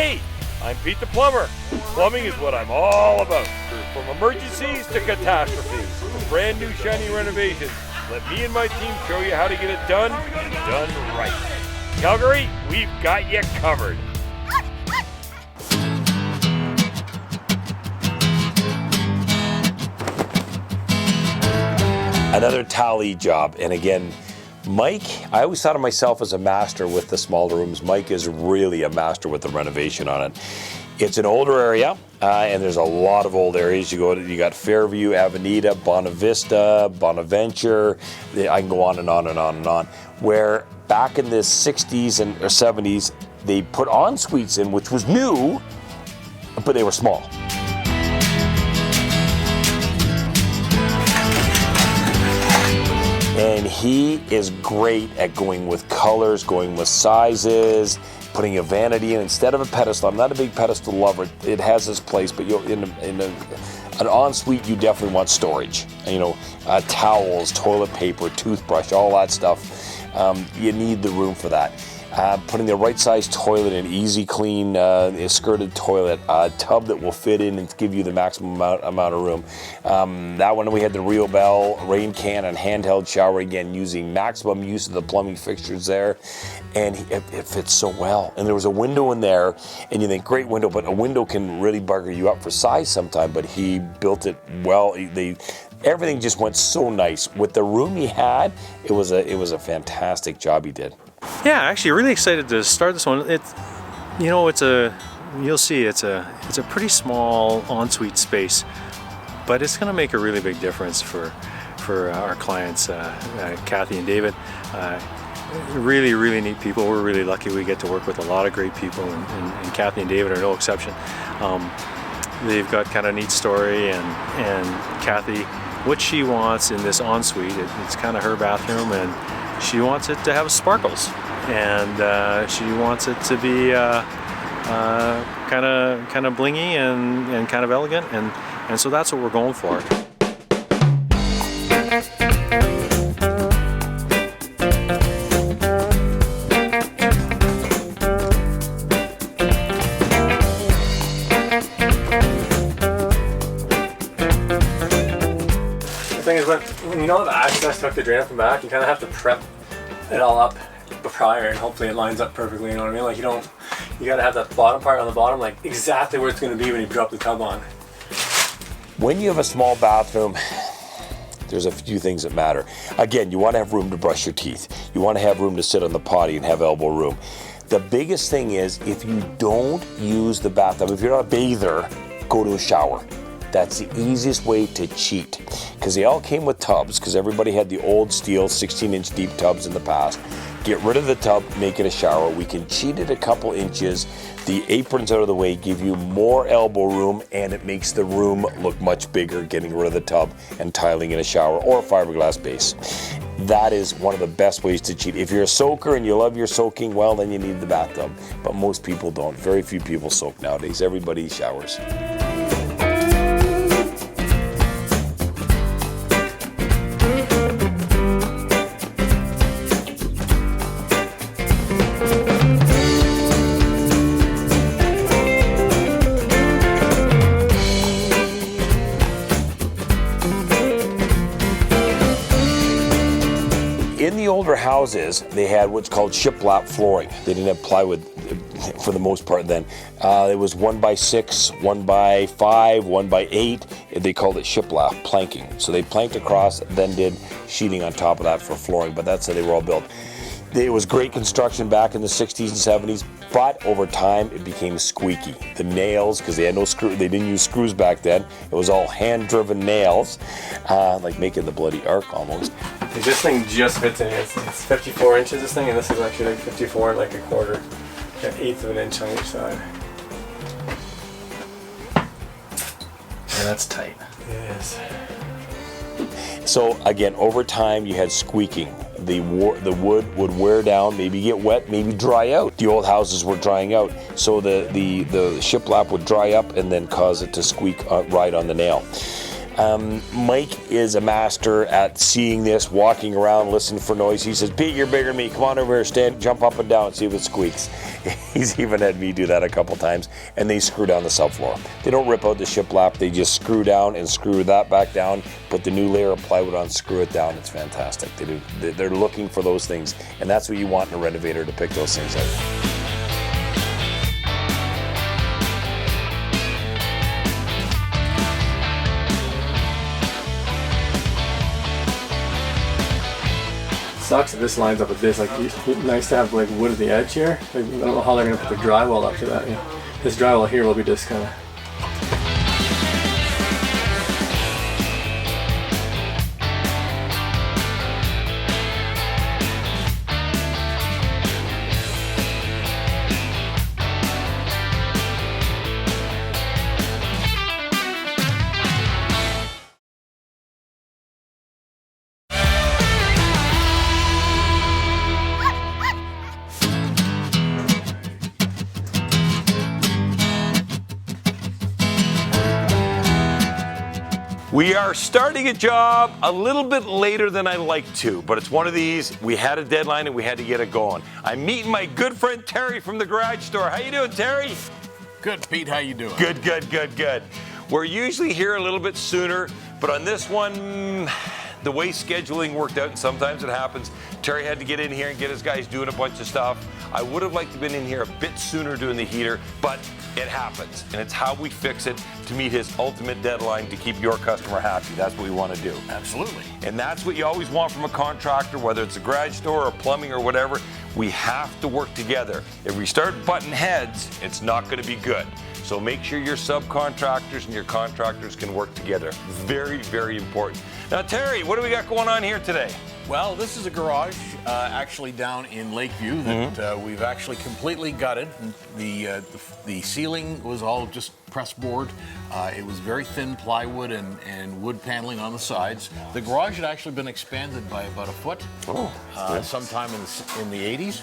Hey, I'm Pete the Plumber. Plumbing is what I'm all about. From emergencies to catastrophes, from brand new shiny renovations, let me and my team show you how to get it done and done right. Calgary, we've got you covered. Another tally job, and again, Mike, I always thought of myself as a master with the smaller rooms. Mike is really a master with the renovation on it. It's an older area, and there's a lot of old areas. You got Fairview, Avenida, Bonavista, Bonaventure. I can go on and on and on and on. Where back in the 60s or 70s, they put en-suites in, which was new, but they were small. And he is great at going with colors, going with sizes, putting a vanity in instead of a pedestal. I'm not a big pedestal lover. It has its place, but in an ensuite, you definitely want storage. You know, towels, toilet paper, toothbrush, all that stuff. You need the room for that. Putting the right size toilet in, easy clean, skirted toilet, a tub that will fit in and give you the maximum amount of room. That one we had the Rio Bell rain can and handheld shower, again using maximum use of the plumbing fixtures there, and it fits so well. And there was a window in there, and you think great window, but a window can really bugger you up for size sometime. But he built it well. Everything just went so nice with the room he had. It was a fantastic job he did. Yeah, actually, really excited to start this one. You'll see, it's a pretty small ensuite space, but it's going to make a really big difference for our clients, Kathy and David. Really, really neat people. We're really lucky we get to work with a lot of great people, and Kathy and David are no exception. They've got kind of a neat story, and Kathy, what she wants in this ensuite, it's kind of her bathroom, and she wants it to have sparkles, and she wants it to be kind of blingy and kind of elegant, and so that's what we're going for. The thing is, when you don't have access to hook the drain up and back, you kind of have to prep it all up prior, and hopefully it lines up perfectly. You know what I mean? Like you got to have that bottom part on the bottom, like exactly where it's going to be when you drop the tub on. When you have a small bathroom, there's a few things that matter. Again, you want to have room to brush your teeth. You want to have room to sit on the potty and have elbow room. The biggest thing is if you don't use the bathtub, if you're not a bather, go to a shower. That's the easiest way to cheat, because they all came with tubs, because everybody had the old steel 16-inch deep tubs in the past. Get rid of the tub, make it a shower. We can cheat it a couple inches. The apron's out of the way, give you more elbow room, and it makes the room look much bigger, getting rid of the tub and tiling in a shower or a fiberglass base. That is one of the best ways to cheat. If you're a soaker and you love your soaking, well, then you need the bathtub. But most people don't. Very few people soak nowadays. Everybody showers. In the older houses, they had what's called shiplap flooring. They didn't have plywood for the most part then. It was 1x6, 1x5, 1x8. They called it shiplap planking. So they planked across, then did sheeting on top of that for flooring, but that's how they were all built. It was great construction back in the 60s and 70s, but over time it became squeaky. The nails, because they had no screw, they didn't use screws back then. It was all hand-driven nails, like making the bloody arc almost. This thing just fits in. It's 54 inches, this thing, and this is actually like 54 and like a quarter, an eighth of an inch on each side. Yeah, that's tight. It is. So again, over time you had squeaking. The wood would wear down, maybe get wet, maybe dry out. The old houses were drying out, so the shiplap would dry up and then cause it to squeak right on the nail. Mike is a master at seeing this, walking around, listening for noise. He says, Pete, you're bigger than me. Come on over here, jump up and down, see if it squeaks. He's even had me do that a couple times, and they screw down the subfloor. They don't rip out the shiplap, they just screw down and screw that back down, put the new layer of plywood on, screw it down. It's fantastic. They're looking for those things, and that's what you want in a renovator, to pick those things out. Sucks that this lines up with this. Like, nice to have like wood at the edge here. Like, I don't know how they're gonna put the drywall up to that. You know? This drywall here will be just kind of. We are starting a job a little bit later than I like to, but it's one of these. We had a deadline and we had to get it going. I'm meeting my good friend Terry from the garage store. How you doing, Terry? Good, Pete. How you doing? Good, good, good, good. We're usually here a little bit sooner, but on this one, the way scheduling worked out, and sometimes it happens, Terry had to get in here and get his guys doing a bunch of stuff. I would have liked to have been in here a bit sooner doing the heater, but it happens, and it's how we fix it to meet his ultimate deadline to keep your customer happy. That's what we want to do. Absolutely. And that's what you always want from a contractor, whether it's a garage door or plumbing or whatever. We have to work together. If we start butting heads, it's not going to be good. So make sure your subcontractors and your contractors can work together. Very, very important. Now, Terry, what do we got going on here today? Well, this is a garage actually down in Lakeview that we've actually completely gutted. The ceiling was all just press board. It was very thin plywood and wood paneling on the sides. The garage had actually been expanded by about a foot sometime in the 80s.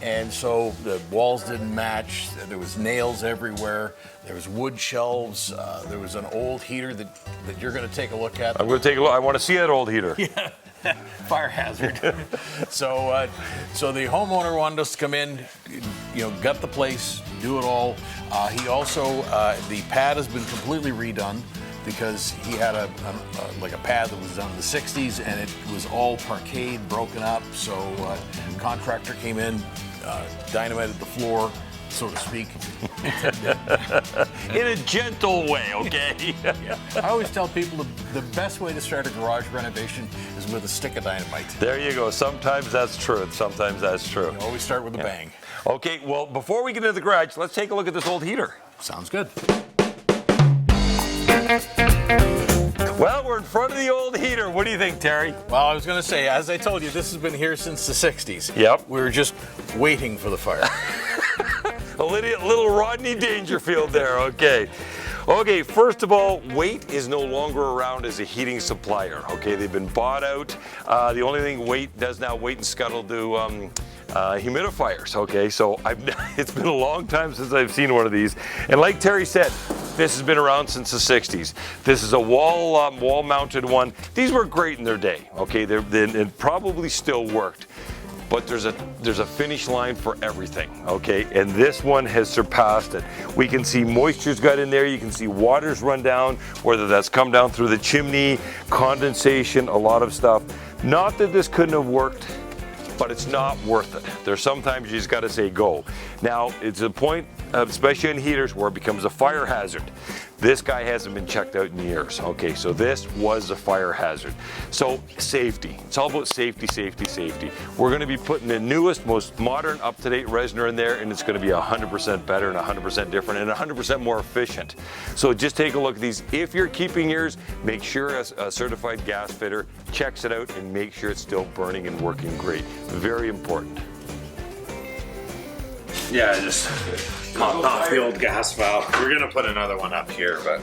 And so the walls didn't match. There was nails everywhere. There was wood shelves. There was an old heater that you're going to take a look at. I'm going to take a look. I want to see that old heater. Yeah. Fire hazard. So the homeowner wanted us to come in, gut the place, do it all. He also, the pad has been completely redone because he had a pad that was done in the 60s and it was all parquet broken up. So contractor came in, dynamited the floor, so to speak. In a gentle way, okay? Yeah. I always tell people the best way to start a garage renovation is with a stick of dynamite. There you go. Sometimes that's true, and sometimes that's true. You always start with a bang. Okay, well, before we get into the garage, let's take a look at this old heater. Sounds good. Well, we're in front of the old heater. What do you think, Terry? Well, I was going to say, as I told you, this has been here since the 60s. Yep. We were just waiting for the fire. A little Rodney Dangerfield there, okay. Okay, first of all, Waite is no longer around as a heating supplier, okay? They've been bought out. The only thing Waite does now, Waite and Scuttle do humidifiers, okay? So it's been a long time since I've seen one of these. And like Terry said, this has been around since the 60s. This is a wall-mounted one. These were great in their day, okay? It probably still worked. But there's a finish line for everything, okay? And this one has surpassed it. We can see moisture's got in there. You can see water's run down, whether that's come down through the chimney, condensation, a lot of stuff. Not that this couldn't have worked, but it's not worth it. There's sometimes you just gotta say go. Now, it's a point, especially in heaters, where it becomes a fire hazard. This guy hasn't been checked out in years. Okay, so this was a fire hazard. So safety, it's all about safety, safety, safety. We're gonna be putting the newest, most modern, up-to-date Resner in there, and it's gonna be 100% better and 100% different and 100% more efficient. So just take a look at these. If you're keeping yours, make sure a certified gas fitter checks it out and make sure it's still burning and working great. Very important. Yeah, just popped off the old gas valve. We're gonna put another one up here, but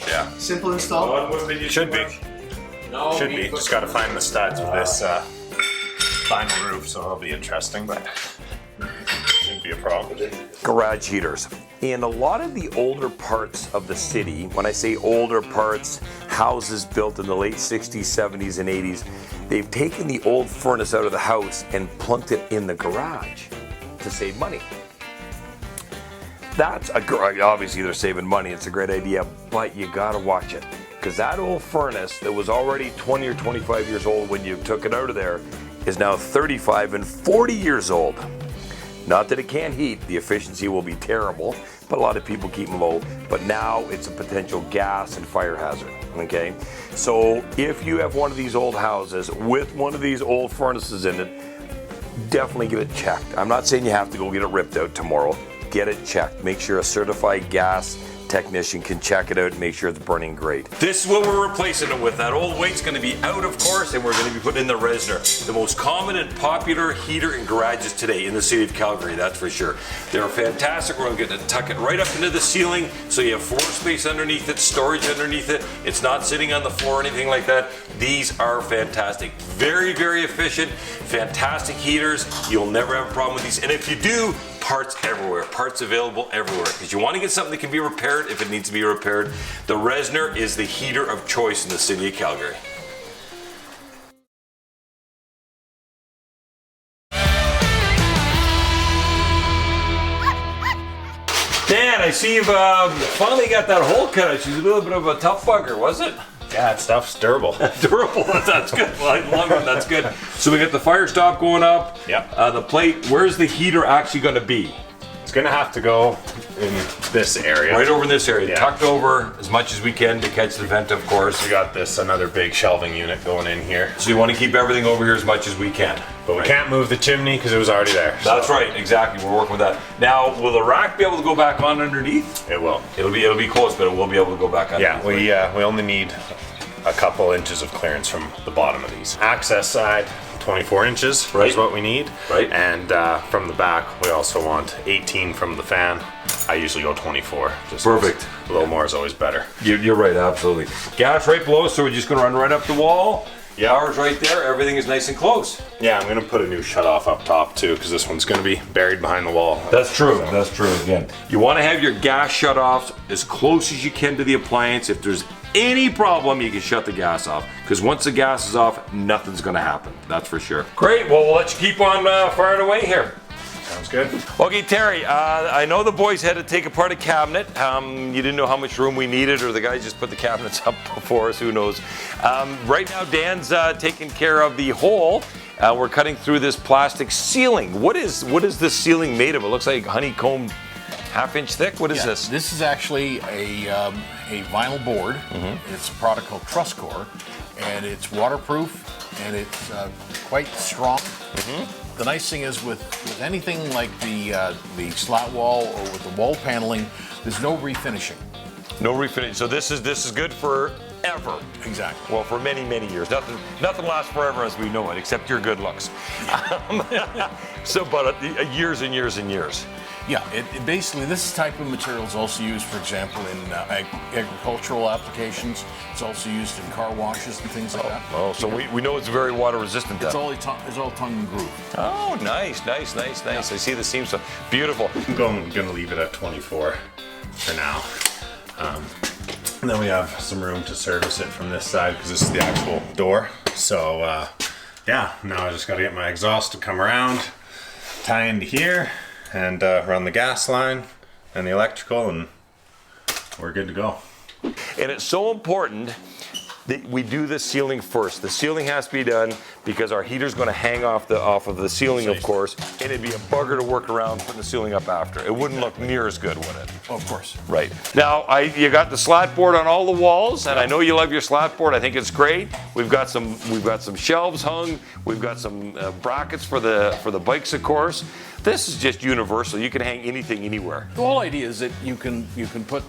yeah. Simple install? Should be. Should be. Just gotta find the studs with this vinyl roof, so it'll be interesting, but shouldn't be a problem. Garage heaters. In a lot of the older parts of the city, when I say older parts, houses built in the late 60s, 70s, and 80s, they've taken the old furnace out of the house and plunked it in the garage to save money. That's obviously they're saving money, it's a great idea, but you gotta watch it. Because that old furnace that was already 20 or 25 years old when you took it out of there is now 35 and 40 years old. Not that it can't heat, the efficiency will be terrible, but a lot of people keep them low. But now it's a potential gas and fire hazard, okay? So if you have one of these old houses with one of these old furnaces in it, definitely get it checked. I'm not saying you have to go get it ripped out tomorrow. Get it checked. Make sure a certified gas technician can check it out and make sure it's burning great. This is what we're replacing it with. That old weight's going to be out, of course, and we're going to be putting in the Resner, the most common and popular heater in garages today in the city of Calgary, that's for sure. They're fantastic. We're going to tuck it right up into the ceiling so you have floor space underneath it, storage underneath it. It's not sitting on the floor or anything like that. These are fantastic. Very, very efficient, fantastic heaters. You'll never have a problem with these. And if you do, parts everywhere, parts available everywhere. Because you want to get something that can be repaired if it needs to be repaired. The Resner is the heater of choice in the city of Calgary. Dan, I see you've finally got that hole cut out. She's a little bit of a tough bugger, was it? Yeah, that stuff's durable. Durable, that's good. Well, I love it, that's good. So we got the fire stop going up. Yep. The plate, where's the heater actually going to be? It's gonna have to go in this area. Right over in this area, Yeah. tucked over as much as we can to catch the vent, of course. We got this another big shelving unit going in here. So you want to keep everything over here as much as we can. But we can't move the chimney because it was already there. That's right, exactly. We're working with that. Now, will the rack be able to go back on underneath? It will. It'll be close, but it will be able to go back underneath. Yeah, we only need a couple inches of clearance from the bottom of these. Access side, 24 inches Right. is what we need. Right. And from the back, we also want 18 from the fan. I usually go 24. Just Perfect. A little more is always better. You're right, absolutely. Gas right below, so we're just going to run right up the wall. Power's right there. Everything is nice and close. Yeah, I'm gonna put a new shutoff up top too, because this one's gonna be buried behind the wall. That's true. That's true. Again, you want to have your gas shutoffs as close as you can to the appliance. If there's any problem, you can shut the gas off. Because once the gas is off, nothing's going to happen. That's for sure. Great. Well, we'll let you keep on firing away here. Sounds good. Okay, Terry, I know the boys had to take apart a cabinet. You didn't know how much room we needed, or the guys just put the cabinets up before us, who knows. Right now, Dan's taking care of the hole. We're cutting through this plastic ceiling. What is this ceiling made of? It looks like honeycomb, half-inch thick. What is this? This is actually a vinyl board. It's a product called Truscore, and it's waterproof, and it's quite strong. The nice thing is with anything like the slat wall or with the wall paneling, there's no refinishing. No refinish. So this is good for ever. Exactly. Well, for many, many years. Nothing lasts forever as we know it, except your good looks. But years and years and years. Yeah, it basically, this type of material is also used, for example, in agricultural applications. It's also used in car washes and things like that. Oh, so we know it's very water resistant then. It's all tongue and groove. Oh, nice. I see the seams. So beautiful. I'm gonna leave it at 24 for now. And then we have some room to service it from this side because this is the actual door. So yeah, now I just gotta get my exhaust to come around, tie into here, and run the gas line and the electrical, and we're good to go. And it's so important that we do the ceiling first. The ceiling has to be done because our heater's going to hang off of the ceiling, of course, and it'd be a bugger to work around putting the ceiling up after. It wouldn't look near as good, would it? Of course. Right. Now, you got the slat board on all the walls, and I know you love your slat board. I think it's great. We've got some shelves hung. We've got some brackets for the bikes, of course. This is just universal. You can hang anything anywhere. The whole idea is that you can put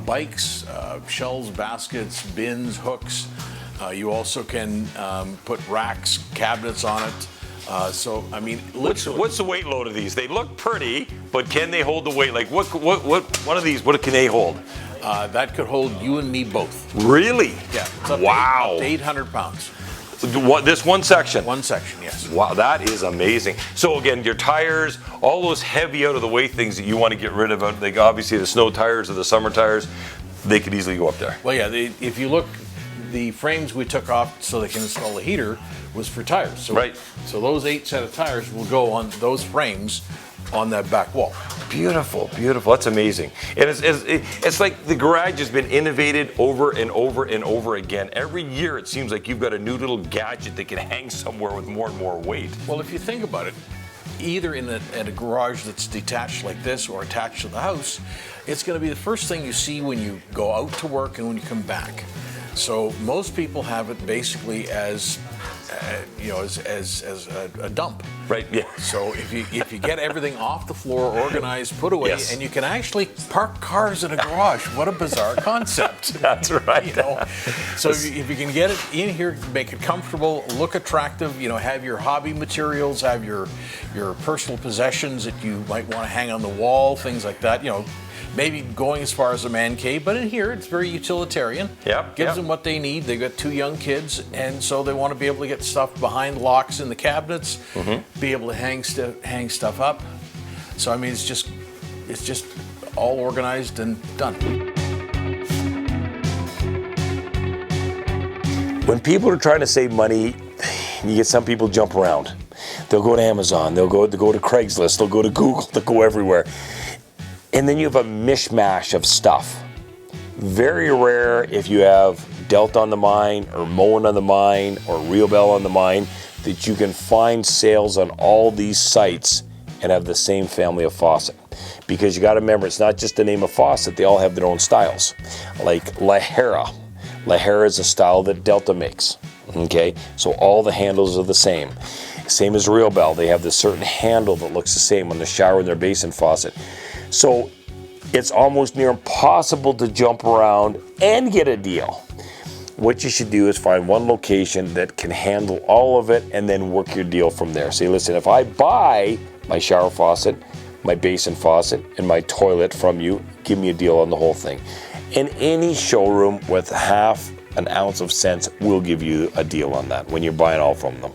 bikes, shelves, baskets, bins, hooks. You also can put racks, cabinets on it. So I mean, literally. What's the weight load of these? They look pretty, but can they hold the weight? Like what one of these? What can they hold? That could hold you and me both. Really? Yeah. It's up Wow. To 800 pounds. This one section. One section, yes. Wow, that is amazing. So again, your tires, all those heavy out of the way things that you want to get rid of, like obviously the snow tires or the summer tires, they could easily go up there. Well, yeah, if you look, the frames we took off so they can install the heater was for tires. So, right. So those 8 set of tires will go on those frames on that back wall. Beautiful, beautiful. That's amazing. And it's like the garage has been innovated over and over and over again. Every year it seems like you've got a new little gadget that can hang somewhere with more and more weight. Well, if you think about it, either in a garage that's detached like this or attached to the house, it's going to be the first thing you see when you go out to work and when you come back. So most people have it basically as a dump. Right. Yeah. So if you get everything off the floor, organized, put away, Yes. and you can actually park cars in a garage. What a bizarre concept. That's right. You know? So if you can get it in here, make it comfortable, look attractive, have your hobby materials, have your personal possessions that you might want to hang on the wall, things like that, maybe going as far as a man cave, but in here it's very utilitarian. Yep, Gives yep. them what they need. They've got 2 young kids, and so they want to be able to get stuff behind locks in the cabinets, be able to hang stuff up. So I mean, it's just all organized and done. When people are trying to save money, you get some people jump around. They'll go to Amazon, they'll go to Craigslist, they'll go to Google, they'll go everywhere. And then you have a mishmash of stuff. Very rare if you have Delta on the mind or Moen on the mind or Real Bell on the mind that you can find sales on all these sites and have the same family of faucet. Because you got to remember, it's not just the name of faucet, they all have their own styles. Like La Hera. La Hera is a style that Delta makes. Okay, so all the handles are the same. Same as Real Bell, they have this certain handle that looks the same on the shower and their basin faucet. So it's almost near impossible to jump around and get a deal. What you should do is find one location that can handle all of it and then work your deal from there. Say, listen, if I buy my shower faucet, my basin faucet, and my toilet from you, give me a deal on the whole thing. And any showroom with half an ounce of sense will give you a deal on that when you're buying all from them.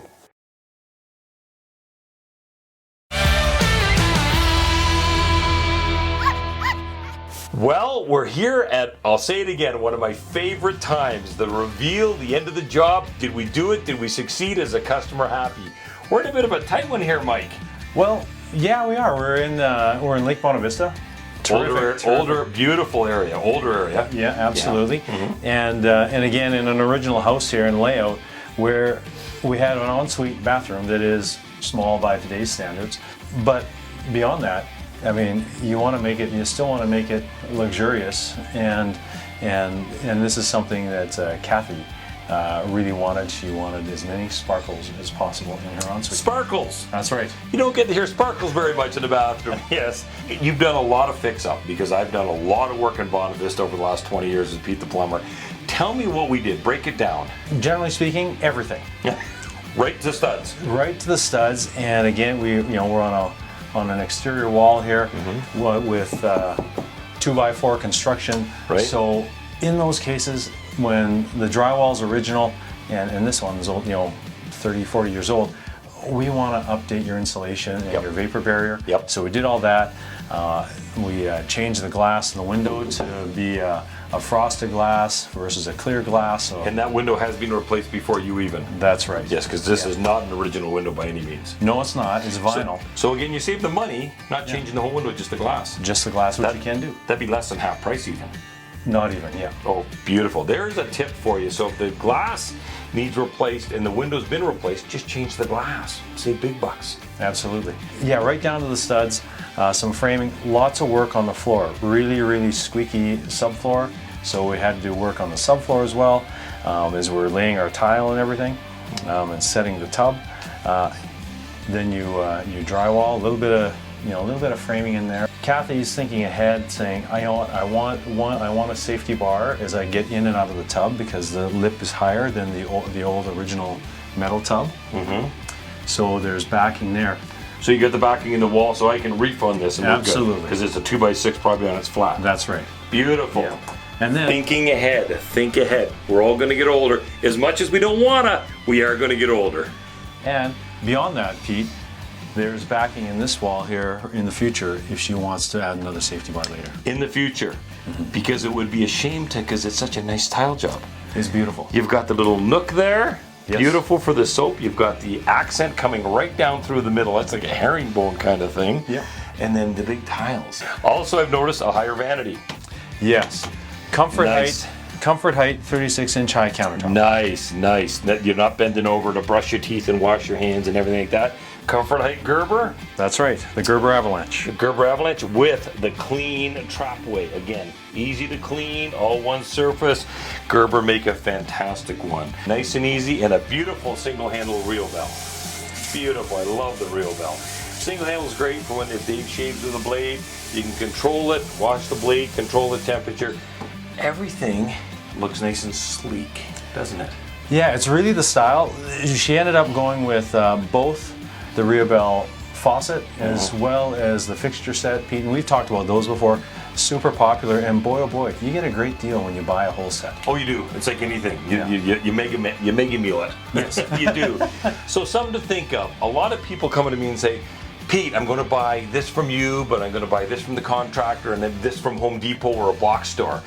Well, we're here at, I'll say it again, one of my favorite times, the reveal, the end of the job. Did we do it? Did we succeed? Is a customer happy? We're in a bit of a tight one here, Mike. Well, yeah, we are. We're in Lake Bonavista. Older, beautiful area, older area. Yeah, absolutely. Yeah. Mm-hmm. And again, in an original house here in layout where we had an ensuite bathroom that is small by today's standards, but beyond that, I mean, you still want to make it luxurious, and this is something that Kathy really wanted. She wanted as many sparkles as possible in her ensuite. Sparkles. That's right. You don't get to hear sparkles very much in the bathroom. Yes. You've done a lot of fix-up because I've done a lot of work in Bonavista over the last 20 years as Pete the Plumber. Tell me what we did. Break it down. Generally speaking, everything. Right to studs. Right to the studs, and again, we're on an exterior wall here with 2x4 construction. Right. So in those cases, when the drywall's original and this one is old, 30, 40 years old, we want to update your insulation and your vapor barrier. Yep. So we did all that. We changed the glass in the window to be a frosted glass versus a clear glass. So And that window has been replaced before you even. that's right. Yes, because this is not an original window by any means. No, it's not. It's vinyl. So again, you save the money, not changing the whole window, just the glass. Just the glass, which you can do. That'd be less than half price even. Not even, yeah. Oh, beautiful. There's a tip for you. So if the glass needs replaced and the window's been replaced, just change the glass. Save big bucks. Absolutely. Yeah, right down to the studs, some framing, lots of work on the floor. Really, really squeaky subfloor. So we had to do work on the subfloor as well as we're laying our tile and everything and setting the tub. Then you drywall, a little bit of framing in there. Kathy's thinking ahead, saying, I want a safety bar as I get in and out of the tub because the lip is higher than the old original metal tub. So there's backing there. So you get the backing in the wall, so I can refund this and Absolutely. because it's a 2x6 probably on its flat. That's right. Beautiful. Yeah. And then Thinking ahead, think ahead. We're all going to get older. As much as we don't want to, we are going to get older. And beyond that, Pete, there's backing in this wall here in the future if she wants to add another safety bar later. In the future, because it would be a shame to, because it's such a nice tile job. It's beautiful. You've got the little nook there. Yes. Beautiful for the soap. You've got the accent coming right down through the middle. That's like a herringbone kind of thing. Yeah. And then the big tiles. Also, I've noticed a higher vanity. Yes. Comfort Nice. height. Comfort height, 36-inch high countertop. Nice, nice. You're not bending over to brush your teeth and wash your hands and everything like that. Comfort height Gerber. That's right. The Gerber Avalanche. The Gerber Avalanche with the clean trapway. Again, easy to clean, all one surface. Gerber make a fantastic one. Nice and easy, and a beautiful single handle reel bell. Beautiful, I love the reel bell. Single handle is great for when if Dave shaves with a blade, you can control it, wash the blade, control the temperature. Everything looks nice and sleek, doesn't it? Yeah, it's really the style. She ended up going with both the Riobel faucet as well as the fixture set, Pete, and we've talked about those before. Super popular, and boy oh boy, you get a great deal when you buy a whole set. Oh, you do. It's like anything. Yeah. You make a meal it. Yes. You do. So something to think of. A lot of people come to me and say, Pete, I'm going to buy this from you, but I'm going to buy this from the contractor and then this from Home Depot or a box store.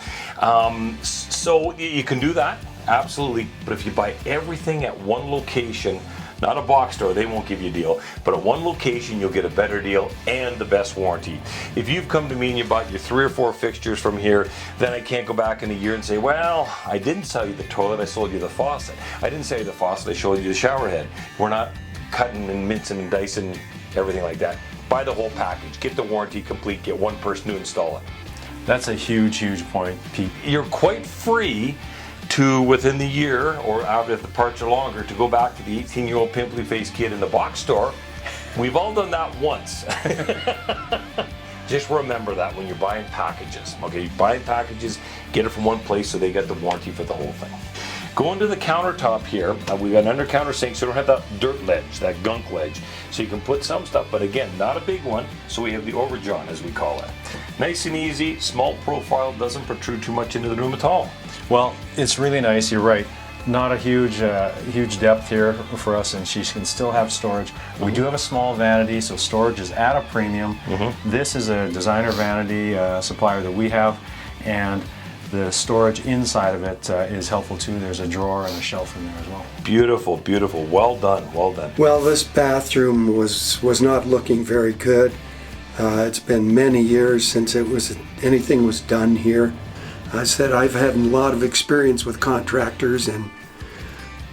So you can do that, absolutely. But if you buy everything at one location, not a box store, they won't give you a deal, but at one location you'll get a better deal and the best warranty. If you've come to me and you bought your 3 or 4 fixtures from here, then I can't go back in a year and say, well, I didn't sell you the toilet, I sold you the faucet. I didn't sell you the faucet, I showed you the shower head. We're not cutting and mincing and dicing, everything like that. Buy the whole package, get the warranty complete, get one person to install it. That's a huge, huge point, Pete. You're quite free to, within the year, or after if the parts are longer, to go back to the 18-year-old pimply faced kid in the box store. We've all done that once. Just remember that when you're buying packages. Okay, you're buying packages, get it from one place so they get the warranty for the whole thing. Going to the countertop here, we've got an under counter sink, so we don't have that dirt ledge, that gunk ledge. So you can put some stuff, but again, not a big one, so we have the overjohn, as we call it. Nice and easy, small profile, doesn't protrude too much into the room at all. Well, it's really nice, you're right. Not a huge depth here for us, and she can still have storage. We do have a small vanity, so storage is at a premium. This is a designer vanity supplier that we have, and the storage inside of it is helpful too. There's a drawer and a shelf in there as well. Beautiful, beautiful. Well done, well done. Well, this bathroom was not looking very good. It's been many years since anything was done here. I said I've had a lot of experience with contractors, and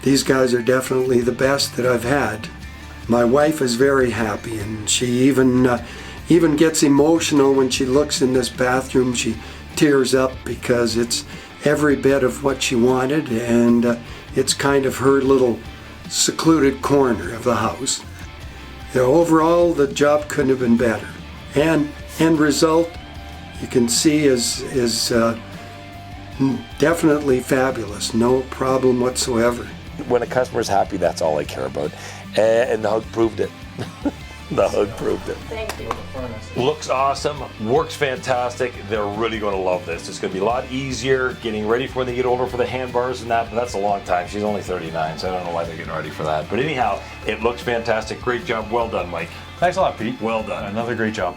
these guys are definitely the best that I've had. My wife is very happy, and she even gets emotional when she looks in this bathroom. She tears up because it's every bit of what she wanted, and it's kind of her little secluded corner of the house. You know, overall, the job couldn't have been better. And end result, you can see is definitely fabulous. No problem whatsoever. When a customer's happy, that's all I care about. And the hug proved it. The hug proved it. Thank you. Looks awesome, works fantastic. They're really going to love this. It's going to be a lot easier getting ready for when they get older for the handbars and that, but that's a long time. She's only 39, so I don't know why they're getting ready for that. But anyhow, it looks fantastic. Great job. Well done, Mike. Thanks a lot, Pete. Well done. Another great job.